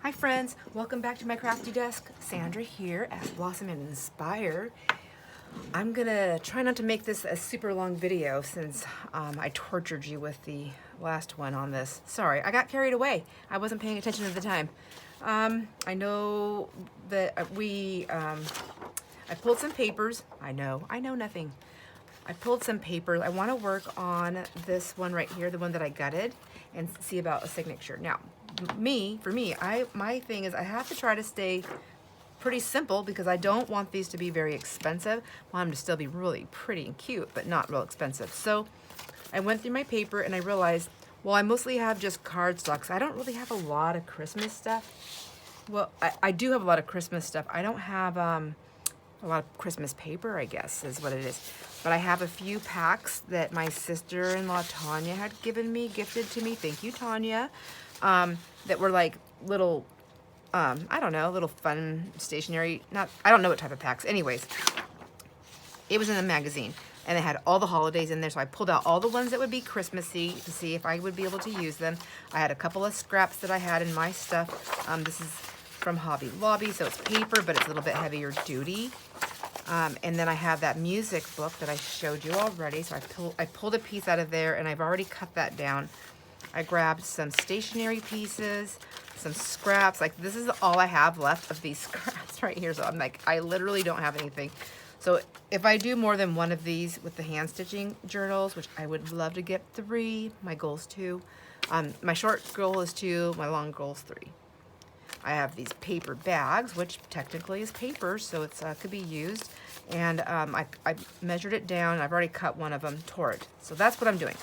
Hi friends, welcome back to my crafty desk. Sandra here at Blossom and Inspire. I'm gonna try not to make this a super long video since I tortured you with the last one on this. Sorry, I got carried away. I wasn't paying attention at the time. I know that I pulled some papers. I know nothing. I pulled some papers. I wanna work on this one right here, the one that I gutted, and see about a signature. Now, for me, my thing is I have to try to stay pretty simple because I don't want these to be very expensive. I want them to still be really pretty and cute, but not real expensive. So I went through my paper and I realized, well, I mostly have just cardstock. So I don't really have a lot of Christmas stuff. Well, I do have a lot of Christmas stuff. I don't have a lot of Christmas paper, I guess, is what it is. But I have a few packs that my sister-in-law, Tanya, had gifted to me. Thank you, Tanya. That were like little, I don't know, little fun stationery. I don't know what type of packs. Anyways, it was in a magazine. And it had all the holidays in there, so I pulled out all the ones that would be Christmassy to see if I would be able to use them. I had a couple of scraps that I had in my stuff. This is from Hobby Lobby, so it's paper, but it's a little bit heavier duty. And then I have that music book that I showed you already. So I pulled a piece out of there, and I've already cut that down. I grabbed some stationery pieces, some scraps. Like, this is all I have left of these scraps right here. So I'm like, I literally don't have anything. So if I do more than one of these with the hand stitching journals, which I would love to get 3, my goal is 2. My short goal is 2, my long goal is 3. I have these paper bags, which technically is paper, so it's could be used. And I measured it down. I've already cut one of them, tore it. So that's what I'm doing.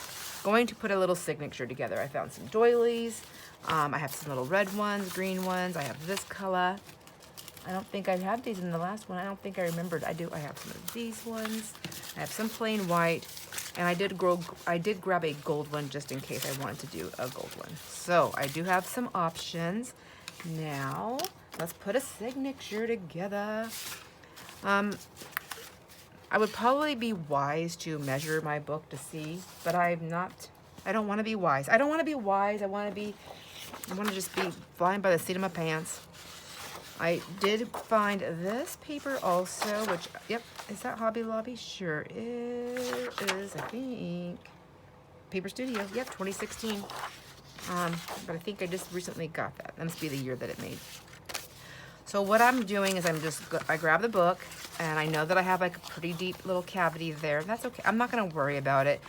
Going to put a little signature together. I found some doilies. I have some little red ones, green ones. I have this color. I don't think I had these in the last one. I don't think I remembered. I do. I have some of these ones. I have some plain white. And I did grab a gold one just in case I wanted to do a gold one. So I do have some options. Now, let's put a signature together. I would probably be wise to measure my book to see, but I don't want to be wise. I don't want to be wise. I want to just be flying by the seat of my pants. I did find this paper also, which, yep, is that Hobby Lobby? Sure it is, I think. Paper Studio, yep, 2016. But I think I just recently got that. That must be the year that it made. So what I'm doing is I grab the book, and I know that I have like a pretty deep little cavity there. That's okay. I'm not going to worry about it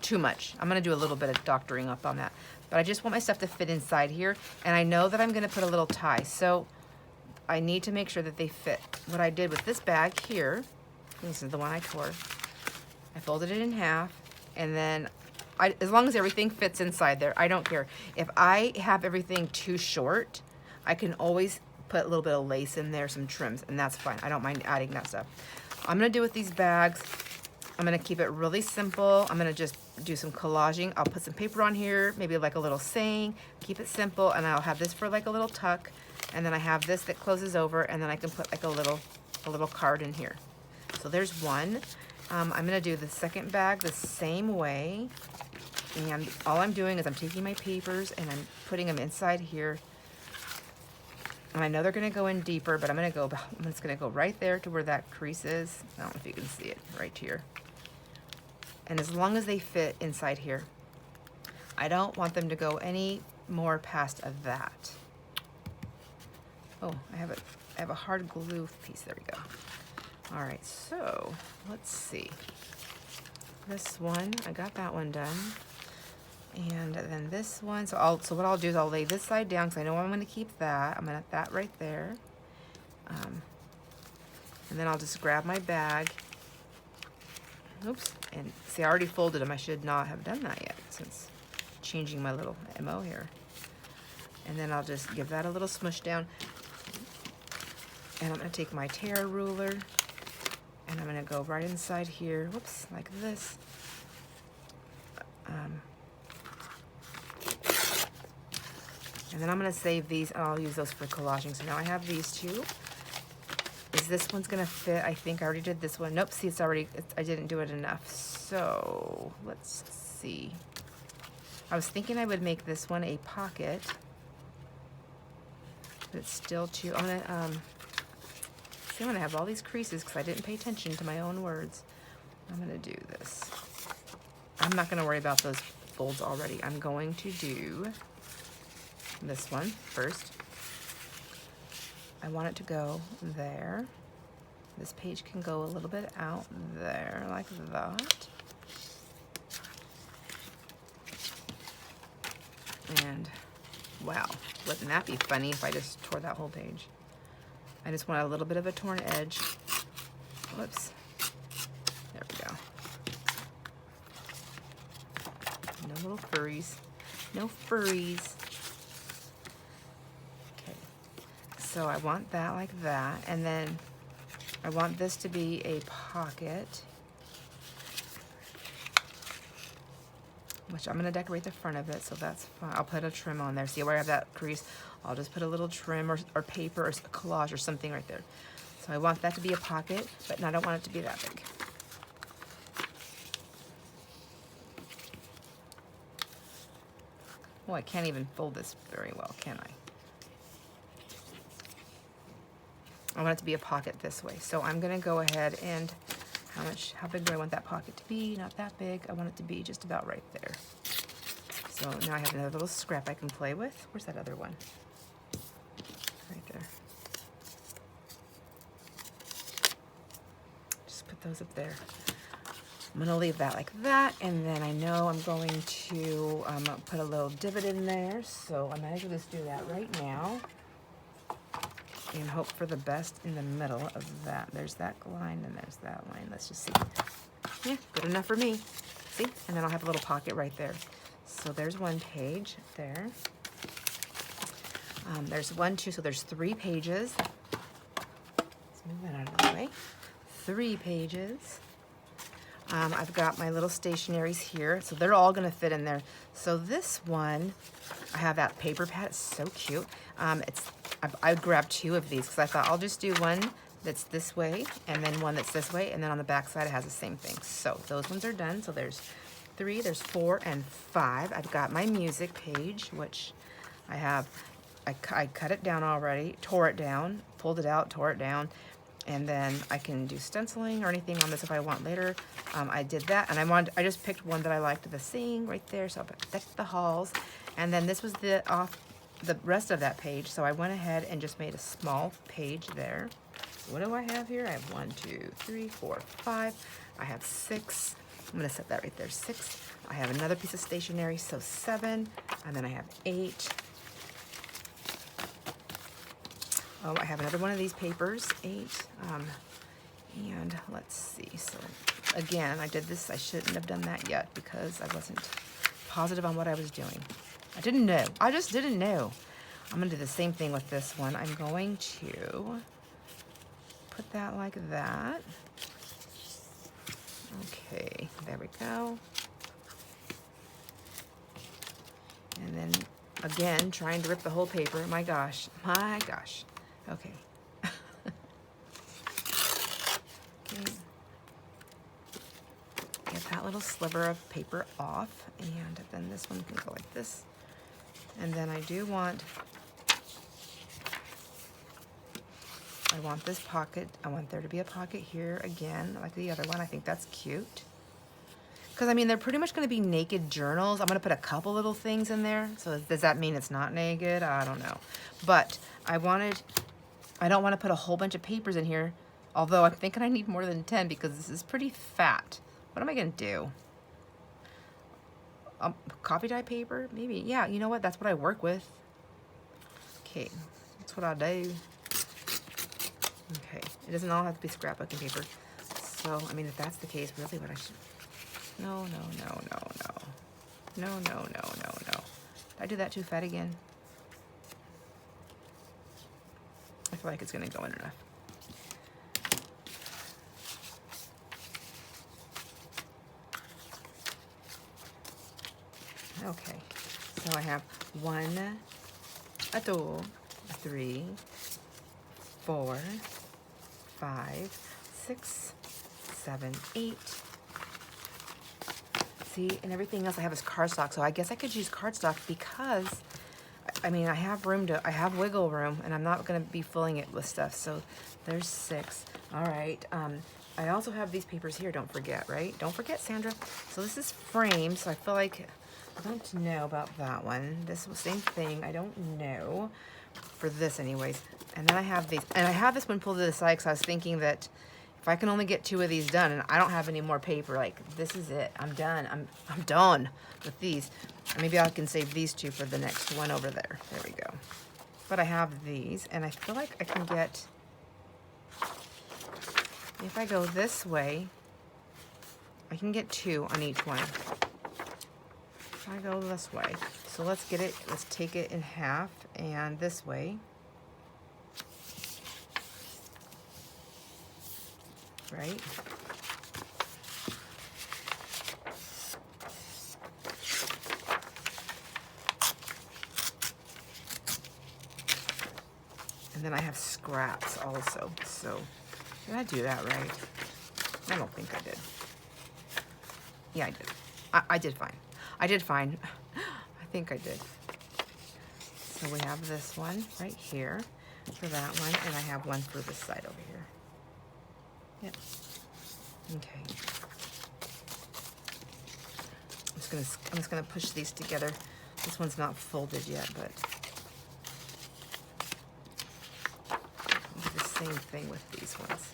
too much. I'm going to do a little bit of doctoring up on that. But I just want my stuff to fit inside here, and I know that I'm going to put a little tie. So I need to make sure that they fit. What I did with this bag here, this is the one I tore, I folded it in half, and then as long as everything fits inside there, I don't care. If I have everything too short, I can always put a little bit of lace in there, some trims, and that's fine. I don't mind adding that stuff. I'm gonna do with these bags, I'm gonna keep it really simple. I'm gonna just do some collaging. I'll put some paper on here, maybe like a little saying, keep it simple, and I'll have this for like a little tuck, and then I have this that closes over, and then I can put like a little card in here. So there's one. I'm gonna do the second bag the same way, and all I'm doing is I'm taking my papers and I'm putting them inside here. And I know they're gonna go in deeper, but I'm just gonna go right there to where that crease is. I don't know if you can see it right here. And as long as they fit inside here, I don't want them to go any more past of that. Oh, I have a hard glue piece. There we go. All right, so let's see. This one, I got that one done. And then this one, so what I'll do is I'll lay this side down because I know I'm going to keep that. I'm going to have that right there. And then I'll just grab my bag. Oops, and see, I already folded them. I should not have done that yet since changing my little MO here. And then I'll just give that a little smush down. And I'm going to take my tear ruler and I'm going to go right inside here. Whoops, like this. And then I'm going to save these, and I'll use those for collaging. So now I have these two. Is this one's going to fit? I think I already did this one. Nope, see, I didn't do it enough. So let's see. I was thinking I would make this one a pocket. but it's still too, I'm gonna, see, I'm gonna have all these creases because I didn't pay attention to my own words. I'm gonna do this. I'm not gonna worry about those folds already. I'm going to do this one first. I want it to go there. This page can go a little bit out there like that. And wow, wouldn't that be funny if I just tore that whole page? I just want a little bit of a torn edge. Whoops. There we go. No little furries. No furries. Okay. So I want that like that, and then I want this to be a pocket, which I'm gonna decorate the front of it, so that's fine. I'll put a trim on there. See where I have that crease? I'll just put a little trim or paper or collage or something right there. So I want that to be a pocket, but I don't want it to be that big. Oh, I can't even fold this very well, can I? I want it to be a pocket this way. So I'm gonna go ahead and, how big do I want that pocket to be? Not that big. I want it to be just about right there. So now I have another little scrap I can play with. Where's that other one? Right there. Just put those up there. I'm gonna leave that like that, and then I know I'm going to put a little divot in there, so I might as well just do that right now and hope for the best in the middle of that. There's that line and there's that line. Let's just see. Yeah, good enough for me. See? And then I'll have a little pocket right there. So there's one page there. There's 1, 2, so there's 3 pages. Let's move that out of the way. 3 pages. I've got my little stationaries here, so they're all gonna fit in there. So this one, I have that paper pad, it's so cute. I grabbed 2 of these because I thought I'll just do one that's this way and then one that's this way, and then on the back side it has the same thing. So those ones are done. So there's 3, there's 4, and 5. I've got my music page, which I cut it down already, tore it down, pulled it out, tore it down, and then I can do stenciling or anything on this if I want later. I did that, and I just picked one that I liked to sing right there, so that's the halls. And then this was the rest of that page, so I went ahead and just made a small page there. What do I have here? I have 1, 2, 3, 4, 5. I have 6. I'm gonna set that right there, 6. I have another piece of stationery, so 7, and then I have 8. Oh, I have another one of these papers, 8. And let's see, so again, I did this, I shouldn't have done that yet because I wasn't positive on what I was doing. I didn't know, I just didn't know. I'm gonna do the same thing with this one. I'm going to put that like that. Okay, there we go. And then again, trying to rip the whole paper. My gosh, my gosh. Okay. Okay. Get that little sliver of paper off, and then this one can go like this. And then I want this pocket. I want there to be a pocket here again, like the other one. I think that's cute. Because I mean, they're pretty much going to be naked journals. I'm going to put a couple little things in there. So does that mean it's not naked? I don't know. But I don't want to put a whole bunch of papers in here, although I'm thinking I need more than 10 because this is pretty fat. What am I going to do? Copy dye paper? Maybe. Yeah, you know what? That's what I work with. Okay, that's what I do. Okay, it doesn't all have to be scrapbooking paper. So, I mean, if that's the case, really what I should... No, no, no, no, no. No, no, no, no, no. Did I do that too fat again? I feel like it's gonna go in enough. Okay, so I have 1, 2, 3, 4, 5, 6, 7, 8. See, and everything else I have is cardstock, so I guess I could use cardstock because I mean, I have room to, I have wiggle room, and I'm not gonna be filling it with stuff. So there's 6. All right. I also have these papers here, don't forget, right? Don't forget, Sandra. So this is framed, so I feel like I don't know about that one. This same thing, I don't know for this anyways. And then I have these, and I have this one pulled to the side because I was thinking that if I can only get 2 of these done and I don't have any more paper, like this is it, I'm done. I'm done with these. Maybe I can save these 2 for the next one over there. There we go. But I have these, and I feel like I can get, if I go this way, I can get 2 on each one. If I go this way. So let's get it, let's take it in half, and this way. Right? And then I have scraps also. So did I do that right? I don't think I did. Yeah, I did. I did fine. I did fine. I think I did. So we have this one right here for that one, and I have one for this side over here. Yep. Okay. I'm just gonna push these together. This one's not folded yet, but I'll do the same thing with these ones.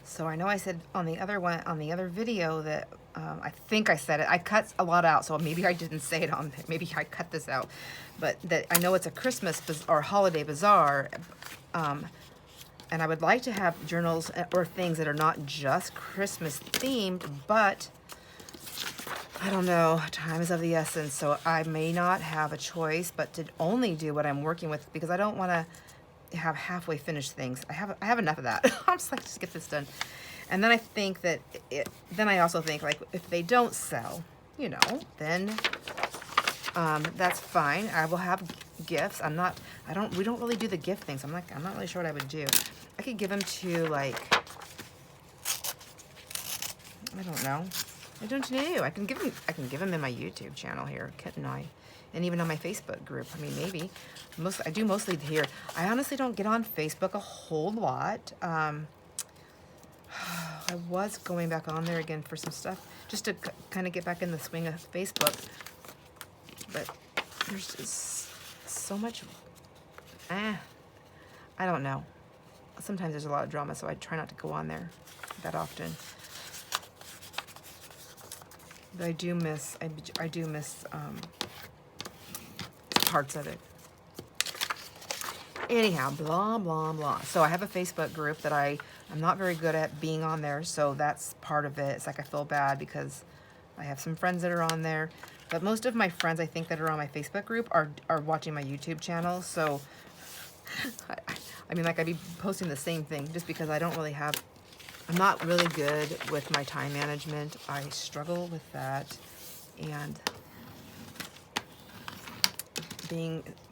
So I know I said on the other one, on the other video that I think I said it. I cut a lot out, so maybe I didn't say it on there. Maybe I cut this out. But that I know it's a Christmas or holiday bazaar, and I would like to have journals or things that are not just Christmas themed, but I don't know, time is of the essence, so I may not have a choice but to only do what I'm working with, because I don't want to have halfway finished things. I have enough of that. I'm just like, just get this done. And then I think that then I also think, like, if they don't sell, you know, then that's fine. I will have gifts. We don't really do the gift things. I'm not really sure what I would do. I could give them to, like, I don't know. I don't know. I can give them in my YouTube channel here, couldn't I? And even on my Facebook group. I mean, maybe. I do mostly here. I honestly don't get on Facebook a whole lot. I was going back on there again for some stuff, just to kind of get back in the swing of Facebook. But there's just so much, I don't know. Sometimes there's a lot of drama, so I try not to go on there that often. But I do miss parts of it. Anyhow, blah, blah, blah. So I have a Facebook group that I'm not very good at being on there, so that's part of it. It's like I feel bad because I have some friends that are on there, but most of my friends, I think, that are on my Facebook group are watching my YouTube channel, so I mean, like, I'd be posting the same thing just because I'm not really good with my time management. I struggle with that, and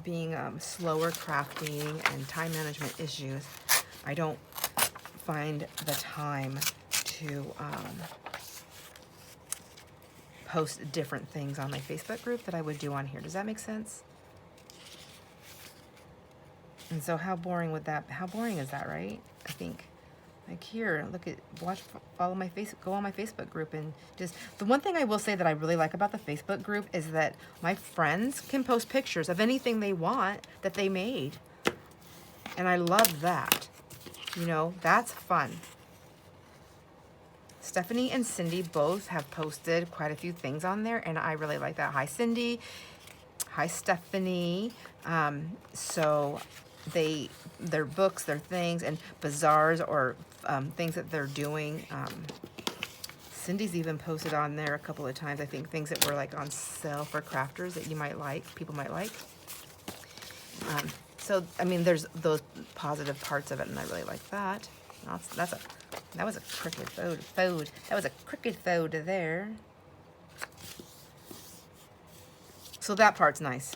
being slower crafting and time management issues, I don't find the time to post different things on my Facebook group that I would do on here. Does that make sense? And so how boring is that, right? I think, like, here, look at, follow my go on my Facebook group, and just, the one thing I will say that I really like about the Facebook group is that my friends can post pictures of anything they want that they made. And I love that. You know, that's fun. Stephanie and Cindy both have posted quite a few things on there, and I really like that. Hi, Cindy. Hi, Stephanie. So their books, their things, and bazaars or things that they're doing. Cindy's even posted on there a couple of times, I think, things that were like on sale for crafters that you might like, people might like. So, I mean, there's those positive parts of it, and I really like that. That was a crooked fold. That was a crooked fold there. So that part's nice.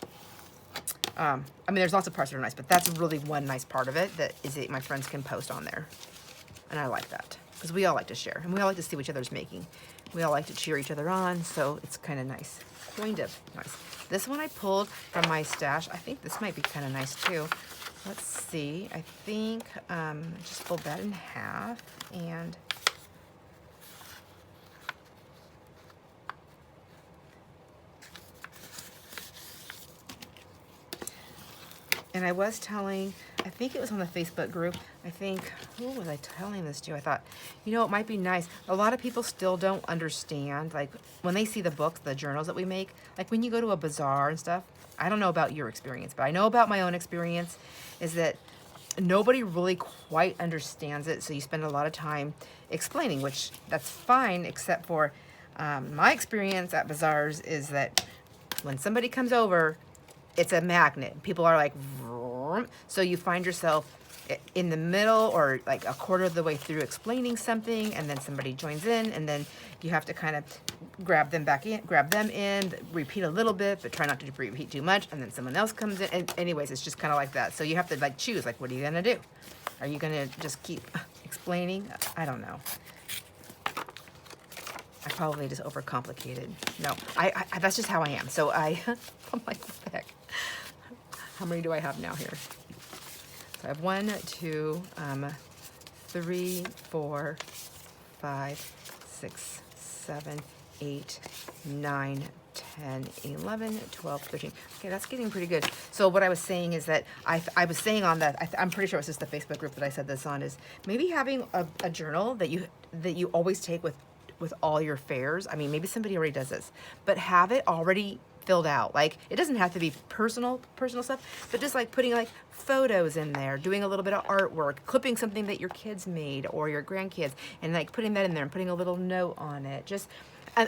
I mean, there's lots of parts that are nice, but that's really one nice part of it that is that my friends can post on there. And I like that because we all like to share and we all like to see what each other's making. We all like to cheer each other on, so it's kind of nice. Kind of nice. This one I pulled from my stash. I think this might be kind of nice too. Let's see. I think just fold that in half and I was telling, I think it was on the Facebook group, I think, who was I telling this to? I thought, you know, it might be nice. A lot of people still don't understand, like, when they see the books, the journals that we make, like when you go to a bazaar and stuff, I don't know about your experience, but I know about my own experience, is that nobody really quite understands it, so you spend a lot of time explaining, which that's fine, except for my experience at bazaars is that when somebody comes over, it's a magnet. People are like, vroom. So you find yourself in the middle or like a quarter of the way through explaining something, and then somebody joins in, and then you have to kind of grab them in, repeat a little bit, but try not to repeat too much, and then someone else comes in. And anyways, it's just kind of like that. So you have to like choose, like, what are you gonna do? Are you gonna just keep explaining? I don't know. I probably just overcomplicated. No, I that's just how I am. So I'm like, what the heck? How many do I have now here? So I have 1, 2, 3, 4, 5, 6, 7, 8, 9, 10, 11, 12, 13. Okay, that's getting pretty good. So what I was saying is that I was saying on that, I'm pretty sure it was just the Facebook group that I said this on, is maybe having a journal that you always take with all your fairs. I mean, maybe somebody already does this, but have it already filled out. Like, it doesn't have to be personal stuff, but just like putting like photos in there, doing a little bit of artwork, clipping something that your kids made or your grandkids, and like putting that in there and putting a little note on it, just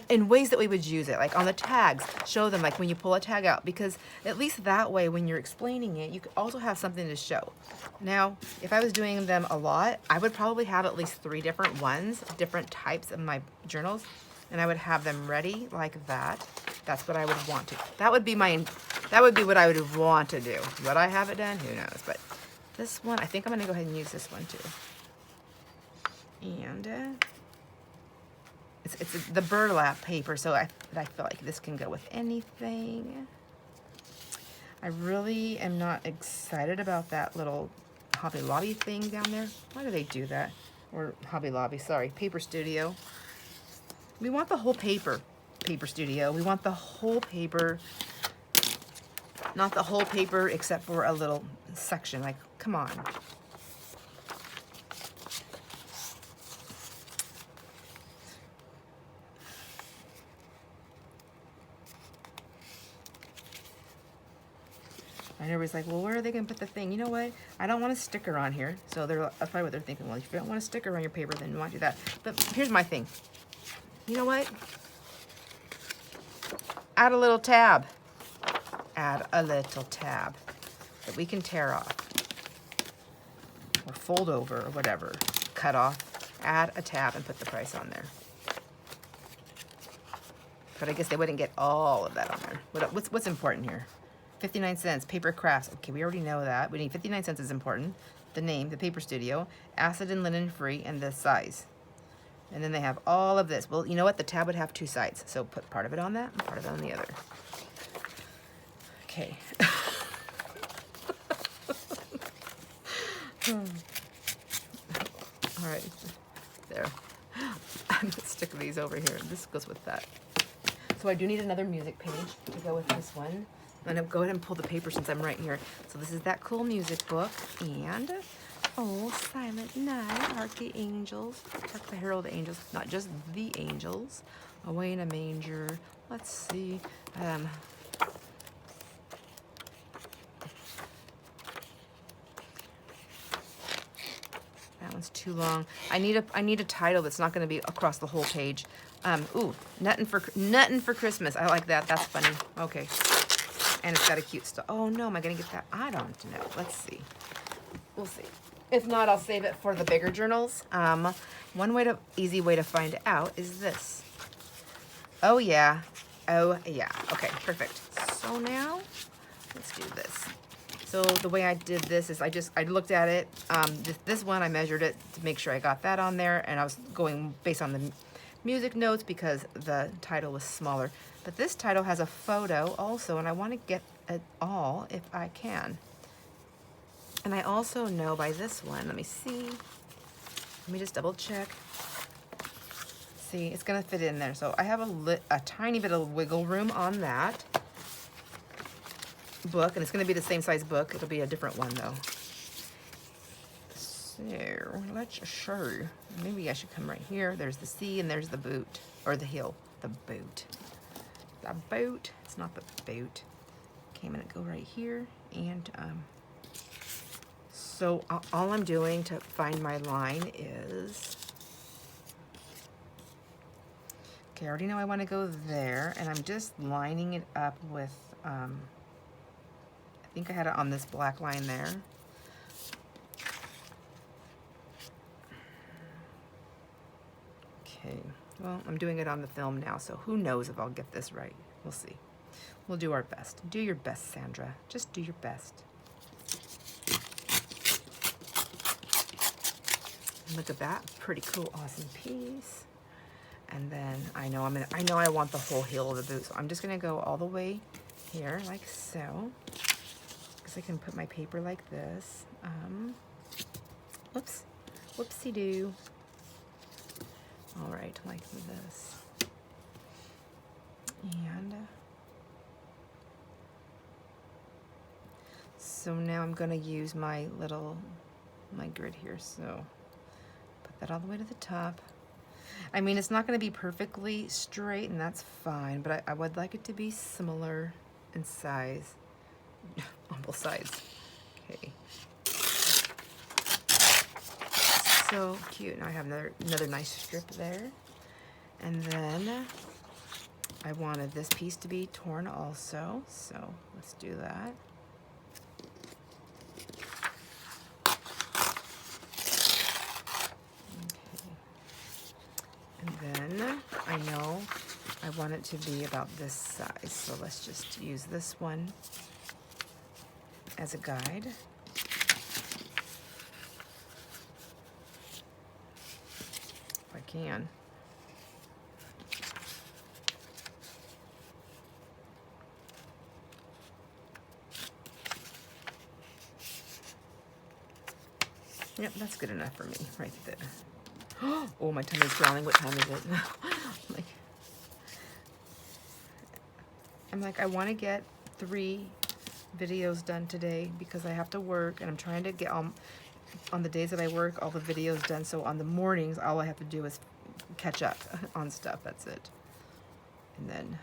in ways that we would use it, like on the tags, show them like when you pull a tag out, because at least that way when you're explaining it, you could also have something to show. Now, if I was doing them a lot, I would probably have at least 3 different ones, different types of my journals, and I would have them ready like that. That's what I would want to. That would be what I would want to do. Would I have it done? Who knows? But this one, I think I'm going to go ahead and use this one too. And it's the burlap paper, so I feel like this can go with anything. I really am not excited about that little Hobby Lobby thing down there. Why do they do that? Or Hobby Lobby, sorry, Paper Studio. We want the whole paper, Paper Studio. We want the whole paper, not the whole paper except for a little section. Like, come on. And everybody's like, well, where are they going to put the thing? You know what? I don't want a sticker on here. So that's probably what they're thinking. Well, if you don't want a sticker on your paper, then you want to do that. But here's my thing. You know what? Add a little tab. Add a little tab that we can tear off or fold over or whatever. Cut off. Add a tab and put the price on there. But I guess they wouldn't get all of that on there. What's important here? 59 cents, paper crafts. Okay, we already know that. We need 59 cents is important. The name, the Paper Studio, acid and linen free, and the size. And then they have all of this. Well, you know what? The tab would have 2 sides. So put part of it on that and part of it on the other. Okay. All right. There. I'm going to stick these over here. This goes with that. So I do need another music page to go with this one. I'm going to go ahead and pull the paper since I'm right here. So this is that cool music book. And Oh, silent night, hark the angels, hark the herald angels, not just the angels, away in a manger. Let's see. That one's too long. I need a title that's not going to be across the whole page. Ooh, nuttin' for Christmas. I like that. That's funny. Okay. And it's got a cute stuff. Oh no, am I gonna get that? I don't know. Let's see. We'll see. If not, I'll save it for the bigger journals. One easy way to find out is this. Oh yeah. Oh yeah. Okay, perfect. So now, let's do this. So the way I did this is I looked at it. This one, I measured it to make sure I got that on there, and I was going based on the music notes because the title was smaller. But this title has a photo also, and I want to get it all if I can. And I also know by this one, let me see. Let me just double check. See, it's gonna fit in there. So I have a tiny bit of wiggle room on that book, and it's gonna be the same size book. It'll be a different one though. So let's show. Maybe I should come right here. There's the C and there's the boot, or the heel, the boot. The boot, it's not the boot. Okay, I'm gonna go right here, and so all I'm doing to find my line is, okay, I already know I wanna go there, and I'm just lining it up with, I think I had it on this black line there. Okay, well, I'm doing it on the film now, so who knows if I'll get this right. We'll see. We'll do our best. Do your best, Sandra. Just do your best. Look at that, pretty cool, awesome piece. And then I know I want the whole heel of the boot, so I'm just gonna go all the way here, like so. Because I can put my paper like this. Whoops, whoopsie-doo. All right, like this. And so now I'm gonna use my grid here, so put that all the way to the top. I mean, it's not gonna be perfectly straight, and that's fine, but I would like it to be similar in size on both sides. Okay. So cute. Now I have another nice strip there. And then I wanted this piece to be torn also, so let's do that. Okay. And then I know I want it to be about this size, so let's just use this one as a guide. If I can. Yep, that's good enough for me right there. Oh, my tummy's growling. What time is it? I'm like, I want to get 3 videos done today because I have to work, and I'm trying to get on the days that I work all the videos done, so on the mornings all I have to do is catch up on stuff. That's it. And then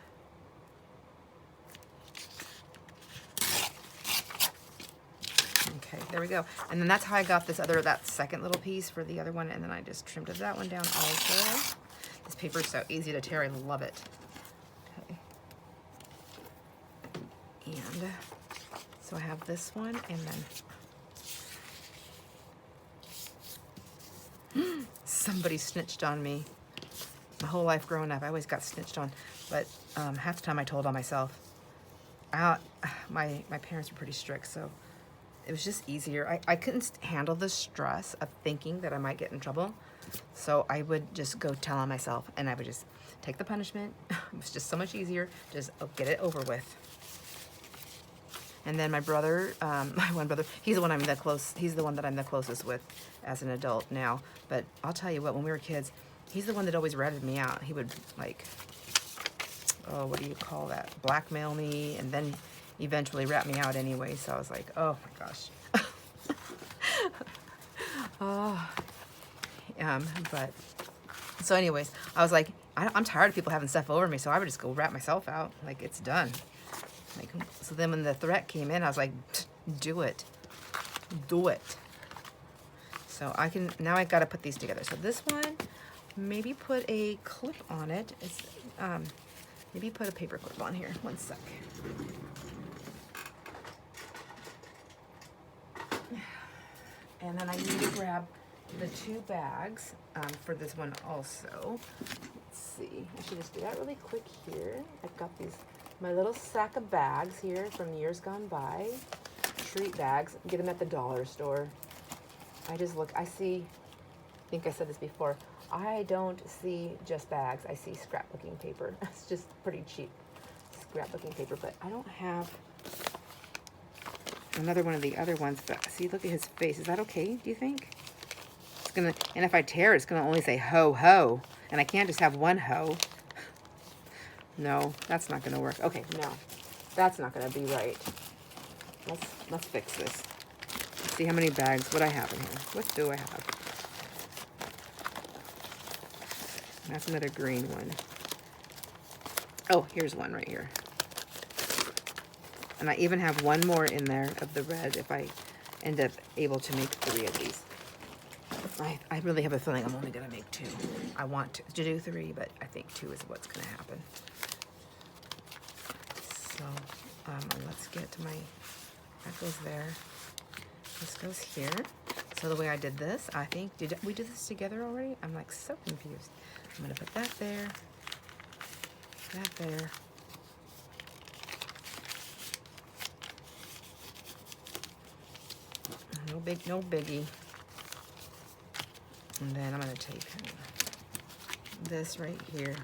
okay, there we go. And then that's how I got that second little piece for the other one, and then I just trimmed that one down also. This paper is so easy to tear. I love it. Okay. And so I have this one, and then somebody snitched on me. My whole life growing up, I always got snitched on, but half the time I told on myself. My parents were pretty strict, so it was just easier. I couldn't handle the stress of thinking that I might get in trouble, so I would just go tell on myself, and I would just take the punishment. It was just so much easier. Just get it over with. And then my brother, my one brother, he's the one that I'm the closest with as an adult now. But I'll tell you what, when we were kids, he's the one that always ratted me out. He would, like, oh, what do you call that? Blackmail me, and then eventually rat me out anyway. So I was like, oh my gosh. Oh, but so anyways, I was like, I'm tired of people having stuff over me, so I would just go wrap myself out. Like, it's done. Like, so then when the threat came in, I was like, do it. Do it. So I can, now I gotta put these together. So this one, maybe put a clip on it. It's, maybe put a paper clip on here. One sec. And then I need to grab the 2 bags for this one also. Let's see, I should just do that really quick here. I've got these, my little sack of bags here from years gone by. Treat bags, get them at the dollar store. I just look, I see, I think I said this before, I don't see just bags, I see scrapbooking paper. It's just pretty cheap scrapbooking paper, but I don't have another one of the other ones, but see, look at his face. Is that okay, do you think? It's gonna, and if I tear, it's gonna only say ho ho, and I can't just have one ho. No, that's not gonna work. Okay, no, that's not gonna be right. Let's fix this. Let's see how many bags, what I have in here. What do I have? That's another green one. Oh, here's one right here. And I even have one more in there of the red if I end up able to make 3 of these. I really have a feeling I'm only going to make 2. I want to do 3, but I think 2 is what's going to happen. So let's get to my, that goes there. This goes here. So the way I did this, I think, did we do this together already? I'm like so confused. I'm going to put that there, that there. No biggie. And then I'm gonna take this right here.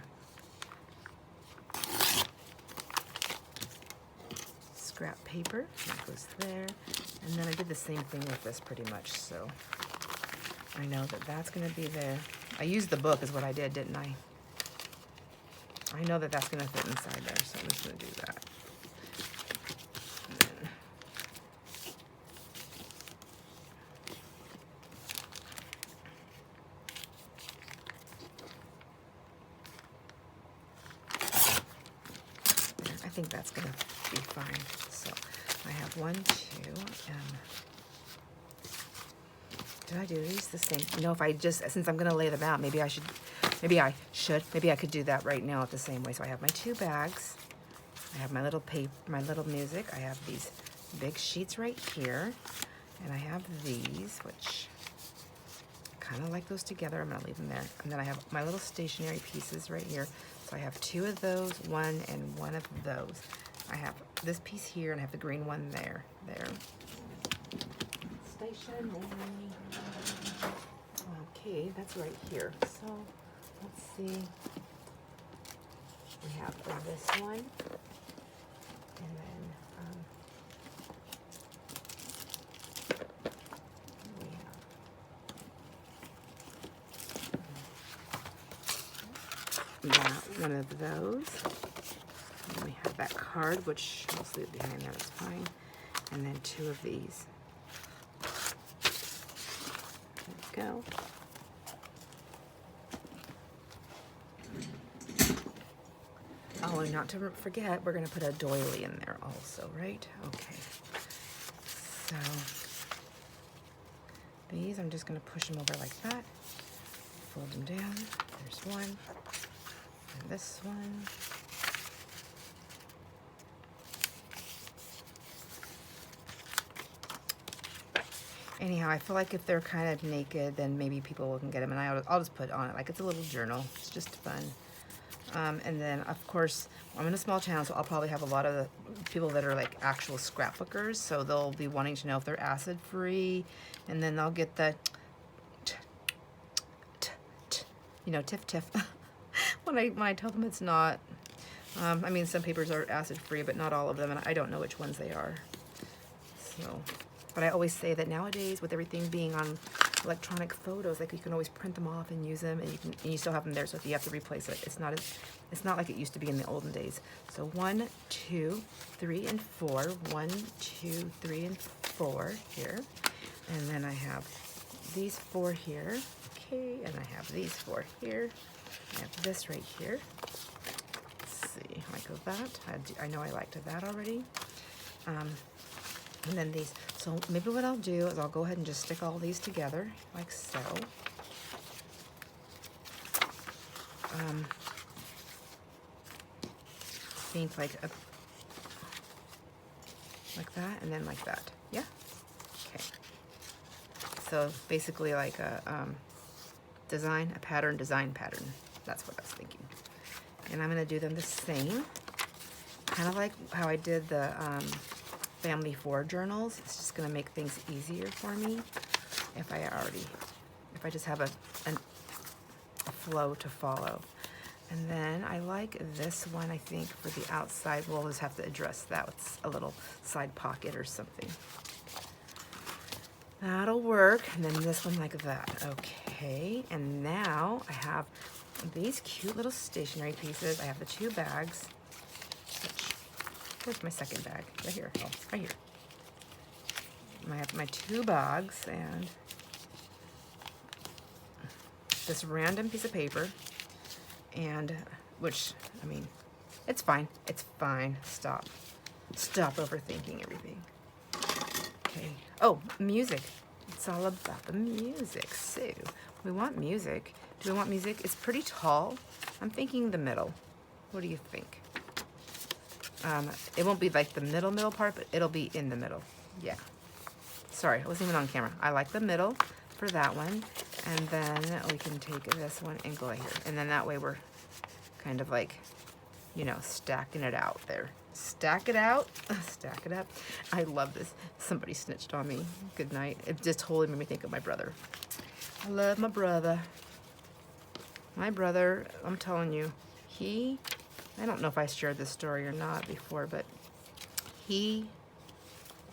Scrap paper, that goes there. And then I did the same thing with this pretty much, so I know that that's gonna be there. I used the book is what I did, didn't I? I know that that's gonna fit inside there, so I'm just gonna do that. I think that's gonna be fine. So I have 1, 2, did I do these the same? You know, if I just, since I'm gonna lay them out, maybe I could do that right now at the same way. So I have my 2 bags. I have my little paper, my little music. I have these big sheets right here. And I have these, which kind of like those together. I'm gonna leave them there. And then I have my little stationery pieces right here. So I have 2 of those, 1 and 1 of those. I have this piece here and I have the green one there. Stationery. Okay, that's right here. So let's see. We have this one, and then we have one of those. And we have that card, which I'll leave it behind there, it's fine. And then 2 of these. There we go. Oh, and not to forget, we're going to put a doily in there also, right? Okay. So these, I'm just going to push them over like that. Fold them down. There's one. And this one. Anyhow, I feel like if they're kind of naked, then maybe people can get them. And I'll just put on it like it's a little journal. It's just fun. And then, of course, I'm in a small town, so I'll probably have a lot of the people that are like actual scrapbookers. So they'll be wanting to know if they're acid-free. And then they'll get the, you know, tiff. when I tell them it's not. I mean, some papers are acid-free, but not all of them. And I don't know which ones they are. So, but I always say that nowadays, with everything being on electronic photos, like you can always print them off and use them, and you still have them there. So if you have to replace it, it's not like it used to be in the olden days. So 1, 2, 3, and 4. 1, 2, 3, and 4 here, and then I have these 4 here. Okay, and I have these 4 here. I have this right here. Let's see, like that. I know I liked that already. And then these. So maybe what I'll do is I'll go ahead and just stick all these together, like so. Think like that, and then like that. Yeah. Okay. So basically like a pattern. That's what I was thinking. And I'm gonna do them the same, kind of like how I did the Family 4 journals. It's just gonna make things easier for me if I just have a flow to follow. And then I like this one, I think, for the outside. We'll just have to address that with a little side pocket or something. That'll work. And then this one like that. Okay, and now I have these cute little stationery pieces. I have the 2 bags. Where's my second bag? Right here. Oh, right here. I have my 2 bags and this random piece of paper. And which, I mean, it's fine. It's fine. Stop overthinking everything. Okay. Oh, music. It's all about the music. So we want music. Do we want music? It's pretty tall. I'm thinking the middle. What do you think? It won't be like the middle part, but it'll be in the middle. Yeah. Sorry, I wasn't even on camera. I like the middle for that one. And then we can take this one and go right here. And then that way we're kind of like, you know, stacking it out there. Stack it out, stack it up. I love this. Somebody snitched on me. Good night. It just totally made me think of my brother. I love my brother. My brother, I'm telling you, I don't know if I shared this story or not before, but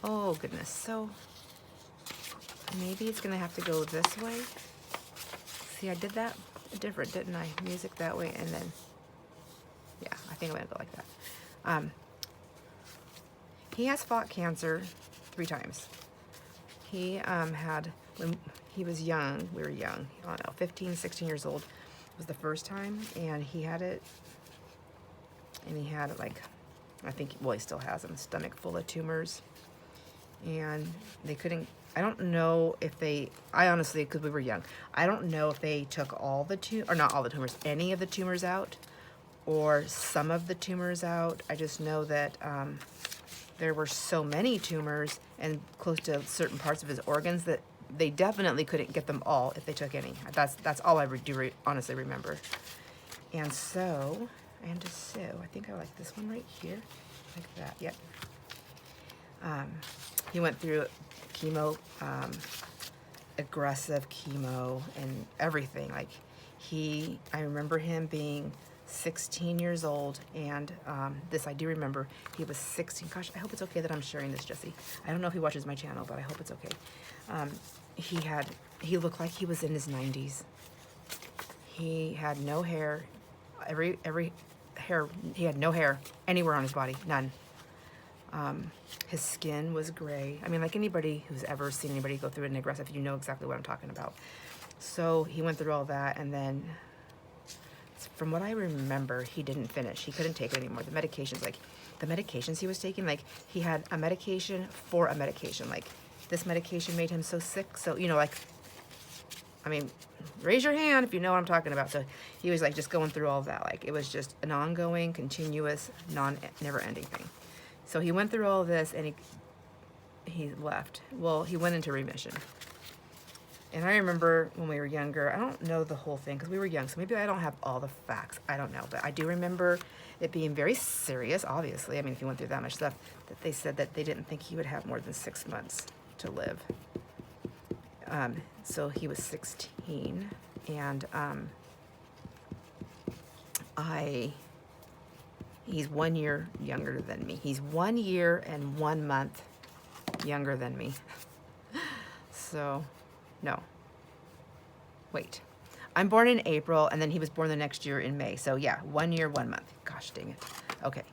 oh goodness. So maybe it's gonna have to go this way. See, I did that different, didn't I? Music that way, and then, yeah, I think I'm gonna go like that. He has fought cancer 3 times. He had, when he was young, we were young, I don't know, 15, 16 years old was the first time, and he had it, and he had it like, I think, well, he still has them, stomach full of tumors, and they couldn't, I don't know if they, I honestly, because we were young, I don't know if they took all the tumors, or not all the tumors, any of the tumors out, or some of the tumors out. I just know that there were so many tumors and close to certain parts of his organs that they definitely couldn't get them all if they took any. That's all I do honestly remember. And so, I think I like this one right here, like that, yep. He went through chemo, aggressive chemo and everything. Like I remember him being 16 years old, and this I do remember, he was 16. Gosh, I hope it's okay that I'm sharing this, Jesse. I don't know if he watches my channel, but I hope it's okay. He looked like he was in his 90s. He had no hair, every hair, he had no hair anywhere on his body, none. His skin was gray. I mean, like anybody who's ever seen anybody go through an aggressive, you know exactly what I'm talking about. So he went through all that, and then from what I remember, he didn't finish. He couldn't take it anymore. The medications he was taking, like he had a medication for a medication. Like this medication made him so sick. So, you know, like, I mean, raise your hand if you know what I'm talking about. So he was like just going through all of that. Like it was just an ongoing, continuous, never-ending thing. So he went through all of this, and he left. Well, he went into remission. And I remember when we were younger, I don't know the whole thing because we were young, so maybe I don't have all the facts. I don't know, but I do remember it being very serious, obviously. I mean, if he went through that much stuff, that they said that they didn't think he would have more than 6 months to live. So he was 16, and he's 1 year younger than me. He's 1 year and 1 month younger than me. So, no. Wait. I'm born in April, and then he was born the next year in May. So, yeah, 1 year, 1 month. Gosh dang it. Okay.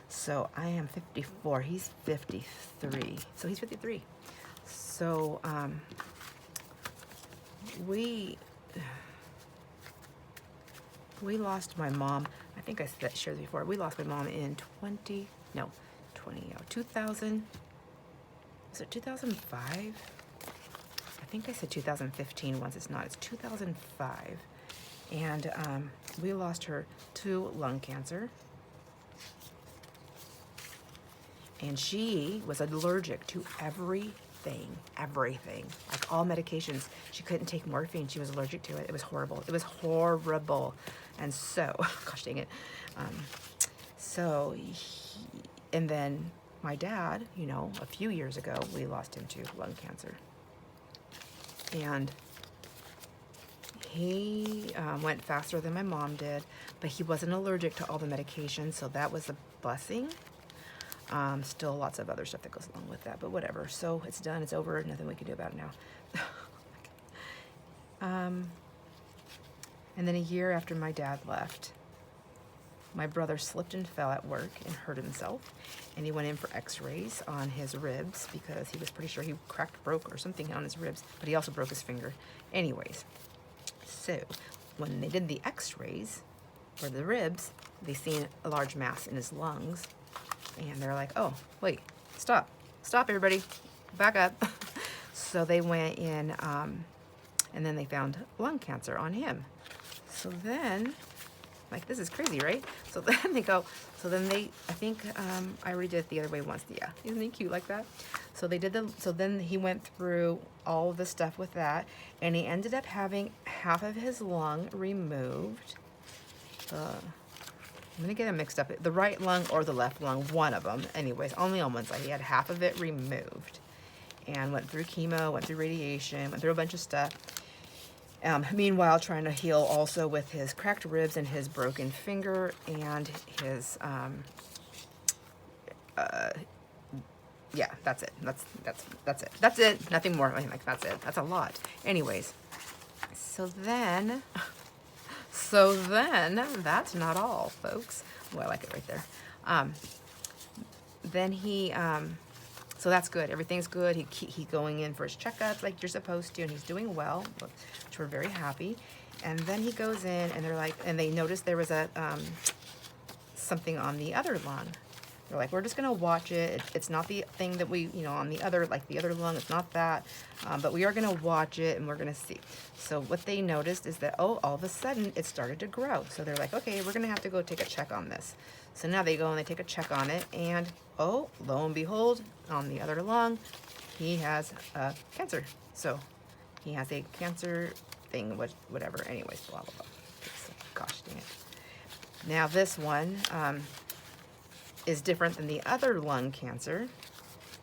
So, I am 54. He's 53. So, he's 53. So, we lost my mom. I think I shared this before. We lost my mom in 2000. Was it 2005? I think I said 2015 once. It's not. It's 2005. And we lost her to lung cancer. And she was allergic to everything, like all medications. She couldn't take morphine. She was allergic to it. It was horrible. It was horrible. And so, gosh dang it. And then my dad, you know, a few years ago, we lost him to lung cancer. And he went faster than my mom did, but he wasn't allergic to all the medications, so that was a blessing. Still lots of other stuff that goes along with that, but whatever. So it's done, it's over, nothing we can do about it now. And then a year after my dad left, my brother slipped and fell at work and hurt himself, and he went in for x-rays on his ribs because he was pretty sure he broke or something on his ribs, but he also broke his finger. Anyways, so when they did the x-rays for the ribs, they seen a large mass in his lungs, and they're like, oh, wait, stop, everybody, back up. So they went in, and then they found lung cancer on him. So then, like, this is crazy, right? So then I think I already did it the other way once. Yeah, isn't he cute like that? So then he went through all of the stuff with that, and he ended up having half of his lung removed. I'm gonna get them mixed up. The right lung or the left lung, one of them. Anyways, only on one side. He had half of it removed, and went through chemo, went through radiation, went through a bunch of stuff. Meanwhile, trying to heal also with his cracked ribs and his broken finger and his, yeah, that's it. That's it. That's it. Nothing more. Like, that's it. That's a lot. Anyways, so then, that's not all, folks. Well, I like it right there. Then he, so that's good. Everything's good. He going in for his checkups like you're supposed to, and he's doing well, which we're very happy. And then he goes in, and they're like, and they noticed there was a something on the other lung. They're like, we're just gonna watch it. It's not the thing that we, you know, on the other, like the other lung. It's not that, but we are gonna watch it, and we're gonna see. So what they noticed is that, oh, all of a sudden it started to grow. So they're like, okay, we're gonna have to go take a check on this. So now they go and they take a check on it, and oh, lo and behold, on the other lung, he has cancer. So he has a cancer thing, whatever. Anyways, blah, blah, blah. Okay, so, gosh dang it. Now this one is different than the other lung cancer.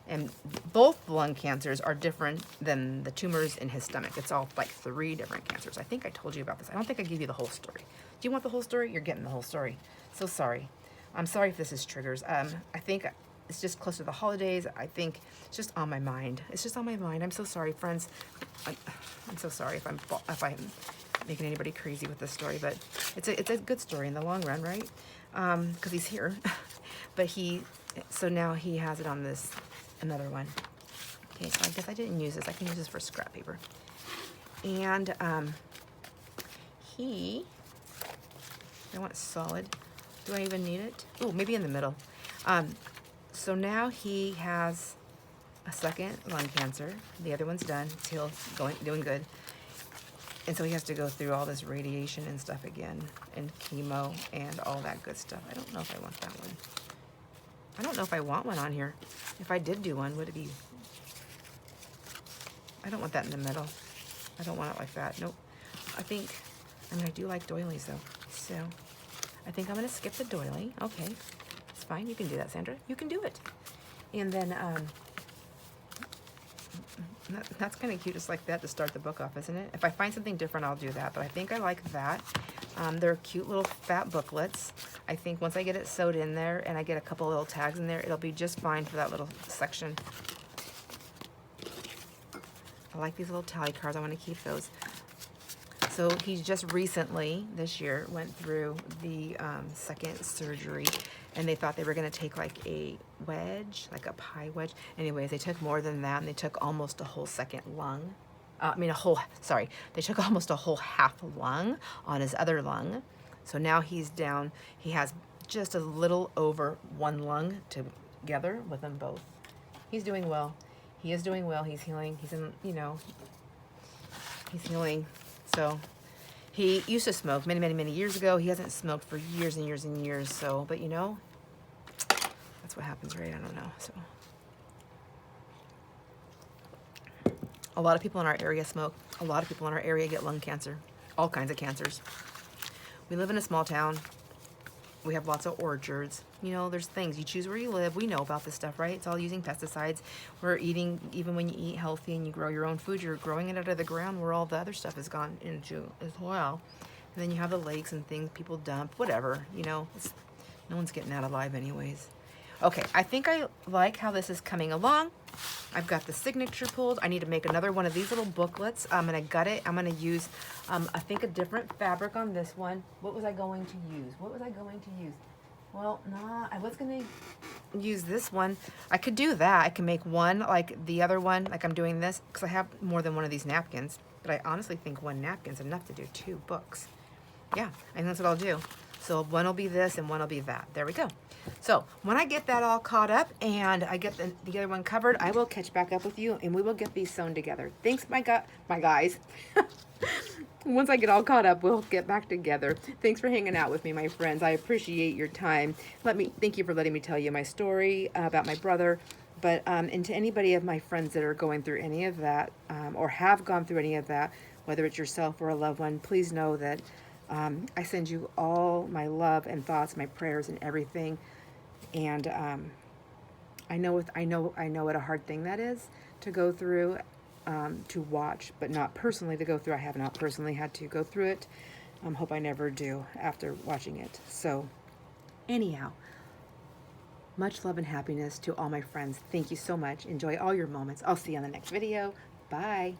And both lung cancers are different than the tumors in his stomach. It's all like 3 different cancers. I think I told you about this. I don't think I gave you the whole story. Do you want the whole story? You're getting the whole story. So sorry. I'm sorry if this is triggers. I think it's just close to the holidays. I think it's just on my mind. It's just on my mind. I'm so sorry, friends. I'm so sorry if I'm making anybody crazy with this story, but it's a good story in the long run, right? Because he's here. But so now he has it on this another one. Okay, so I guess I didn't use this. I can use this for scrap paper. And I want it solid. Do I even need it? Oh, maybe in the middle. So now he has a second lung cancer. The other one's done. Still doing good. And so he has to go through all this radiation and stuff again, and chemo and all that good stuff. I don't know if I want that one. I don't know if I want one on here. If I did do one, would it be... I don't want that in the middle. I don't want it like that. Nope. I do like doilies though. So I think I'm gonna skip the doily. Okay, it's fine. You can do that, Sandra. You can do it. And then that's kind of cute, just like that, to start the book off, isn't it? If I find something different, I'll do that. But I think I like that. They're cute little fat booklets. I think once I get it sewed in there and I get a couple little tags in there, it'll be just fine for that little section. I like these little tally cards. I want to keep those. So he just recently, this year, went through the second surgery, and they thought they were going to take like a wedge, like a pie wedge. Anyways, they took more than that, and they took almost a whole second lung. I mean, sorry, they took almost a whole half lung on his other lung. So now he's down, he has just a little over one lung together with them both. He's doing well. He is doing well. He's healing. He's in, you know, he's healing. So he used to smoke many, many, many years ago. He hasn't smoked for years and years and years. So, but you know, that's what happens, right? I don't know. So a lot of people in our area smoke. A lot of people in our area get lung cancer, all kinds of cancers. We live in a small town. We have lots of orchards. You know, there's things. You choose where you live. We know about this stuff, right? It's all using pesticides. We're eating, even when you eat healthy and you grow your own food, you're growing it out of the ground where all the other stuff has gone into as well. And then you have the lakes and things people dump, whatever, you know. No one's getting out alive anyways. Okay, I think I like how this is coming along. I've got the signature pulled. I need to make another one of these little booklets. I'm gonna gut it. I'm gonna use, I think, a different fabric on this one. What was I going to use? What was I going to use? Well, nah, I was gonna use this one. I could do that. I can make one like the other one, like I'm doing this, because I have more than one of these napkins. But I honestly think one napkin's enough to do 2 books. Yeah, and that's what I'll do. So one will be this and one will be that. There we go. So when I get that all caught up and I get the other one covered, I will catch back up with you and we will get these sewn together. Thanks, my guys. Once I get all caught up, we'll get back together. Thanks for hanging out with me, my friends. I appreciate your time. Thank you for letting me tell you my story about my brother. But and to anybody of my friends that are going through any of that or have gone through any of that, whether it's yourself or a loved one, please know that I send you all my love and thoughts, my prayers and everything. And I know what a hard thing that is to go through, to watch, but not personally to go through. I have not personally had to go through it. Hope I never do after watching it. So anyhow, much love and happiness to all my friends. Thank you so much. Enjoy all your moments. I'll see you on the next video. Bye.